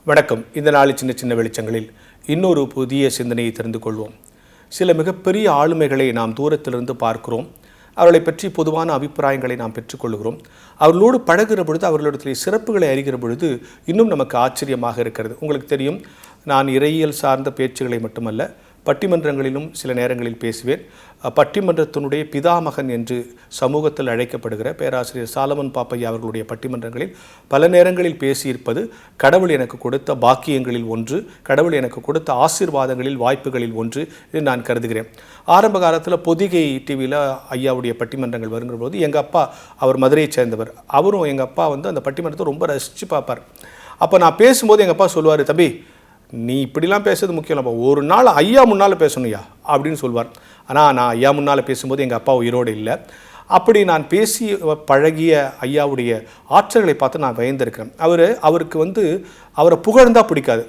வணக்கம். இந்த நாளை சின்ன சின்ன வெளிச்சங்களில் இன்னொரு புதிய சிந்தனையை தெரிந்து கொள்வோம். சில மிகப்பெரிய ஆளுமைகளை நாம் தூரத்திலிருந்து பார்க்கிறோம். அவர்களை பற்றி பொதுவான அபிப்பிராயங்களை நாம் பெற்றுக்கொள்கிறோம். அவர்களோடு பழகிற பொழுது, அவர்களிடத்தில் சிறப்புகளை அறிகிற பொழுது இன்னும் நமக்கு ஆச்சரியமாக இருக்கிறது. உங்களுக்கு தெரியும், நான் இறையியல் சார்ந்த பேச்சுகளை மட்டுமல்ல, பட்டிமன்றங்களிலும் சில நேரங்களில் பேசுவேன். பட்டிமன்றத்தினுடைய பிதாமகன் என்று சமூகத்தில் அழைக்கப்படுகிற பேராசிரியர் சாலமன் பாப்பையா அவர்களுடைய பட்டிமன்றங்களில் பல நேரங்களில் பேசியிருப்பது கடவுள் எனக்கு கொடுத்த பாக்கியங்களில் ஒன்று, கடவுள் எனக்கு கொடுத்த ஆசீர்வாதங்களில் வாய்ப்புகளில் ஒன்று என்று நான் கருதுகிறேன். ஆரம்ப காலத்தில் பொதிகை டிவியில் ஐயாவுடைய பட்டிமன்றங்கள் வருகிற போது எங்கள் அப்பா, அவர் மதுரையை சேர்ந்தவர், அவரும் எங்கள் அப்பா அந்த பட்டிமன்றத்தை ரொம்ப ரசித்து பார்ப்பார். அப்போ நான் பேசும்போது எங்கள் அப்பா சொல்லுவார், தம்பி நீ இப்படிலாம் பேசுறது முக்கியம் இல்லைப்பா, ஒரு நாள் ஐயா முன்னால் பேசணும்யா அப்படின்னு சொல்வார். ஆனால் நான் ஐயா முன்னால் பேசும்போது எங்கள் அப்பா உயிரோடு இல்லை. அப்படி நான் பேசி பழகிய ஐயாவுடைய ஆற்றல்களை பார்த்து நான் பயந்திருக்கிறேன். அவருக்கு அவரை புகழ்ந்தால் பிடிக்காது.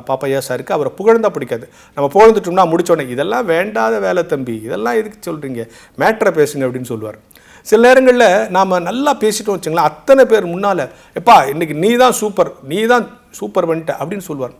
பாப்பையா சாருக்கு அவரை புகழ்ந்தால் பிடிக்காது. நம்ம புகழ்ந்துட்டோம்னா முடிச்சோடனே இதெல்லாம் வேண்டாத வேலை தம்பி, இதெல்லாம் எதுக்கு சொல்கிறீங்க, மேட்ரை பேசுங்க அப்படின்னு சொல்லுவார். சில நேரங்களில் நாம் நல்லா பேசிட்டோம் வச்சுங்களேன், அத்தனை பேர் முன்னால் எப்பா இன்றைக்கி நீ தான் சூப்பர் வந்துட்ட அப்படின்னு சொல்லுவார்.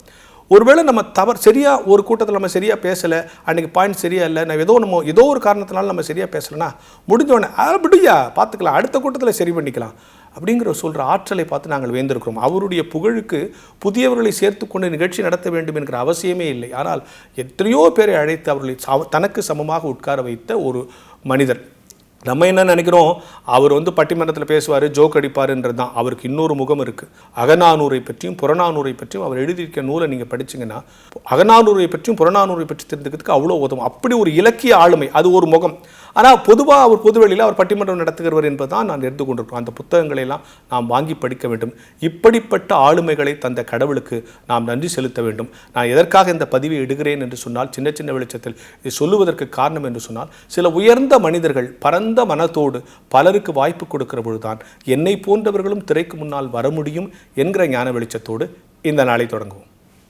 ஒருவேளை நம்ம சரியாக ஒரு கூட்டத்தில் நம்ம சரியாக பேசலை, அன்றைக்கி பாயிண்ட் சரியாக இல்லை, நம்ம ஏதோ ஒரு காரணத்தினால நம்ம சரியாக பேசலைன்னா முடிஞ்சோடனே அப்படியா பார்த்துக்கலாம், அடுத்த கூட்டத்தில் சரி பண்ணிக்கலாம் அப்படிங்கிற சொல்கிற ஆற்றலை பார்த்து நாங்கள் வேந்திருக்கிறோம். அவருடைய புகழுக்கு புதியவர்களை சேர்த்து கொண்டு நிகழ்ச்சி நடத்த வேண்டும் என்கிற அவசியமே இல்லை. ஆனால் எத்தனையோ பேரை அழைத்து அவர்களை தனக்கு சமமாக உட்கார வைத்த ஒரு மனிதர். நம்ம என்ன நினைக்கிறோம், அவர் பட்டிமன்றத்தில் பேசுவார், ஜோக் அடிப்பாருன்றது தான். அவருக்கு இன்னொரு முகம் இருக்குது. அகநானூரை பற்றியும் புறநானூரை பற்றியும் அவர் எழுதியிருக்க நூலை நீங்கள் படிச்சிங்கன்னா அகநானூரை பற்றியும் புறநானூரை பற்றி தெரிஞ்சுக்கிறதுக்கு அவ்வளோ உதவும். அப்படி ஒரு இலக்கிய ஆளுமை, அது ஒரு முகம். ஆனால் பொதுவாக அவர் பொதுவெளியில் அவர் பட்டிமன்றம் நடத்துகிறவர் என்பது தான் நான் எடுத்து கொண்டிருக்கிறோம். அந்த புத்தகங்களையெல்லாம் நாம் வாங்கி படிக்க வேண்டும். இப்படிப்பட்ட ஆளுமைகளை தந்த கடவுளுக்கு நாம் நன்றி செலுத்த வேண்டும். நான் எதற்காக இந்த பதிவை இடுகிறேன் என்று சொன்னால், சின்ன சின்ன வெளிச்சத்தில் இதை சொல்லுவதற்கு காரணம் என்று சொன்னால், சில உயர்ந்த மனிதர்கள் பரந்த மனத்தோடு பலருக்கு வாய்ப்பு கொடுக்கிற பொழுதுதான் என்னை போன்றவர்களும் திரைக்கு முன்னால் வர முடியும் என்கிற ஞான வெளிச்சத்தோடு இந்த நாளை தொடங்குவோம்.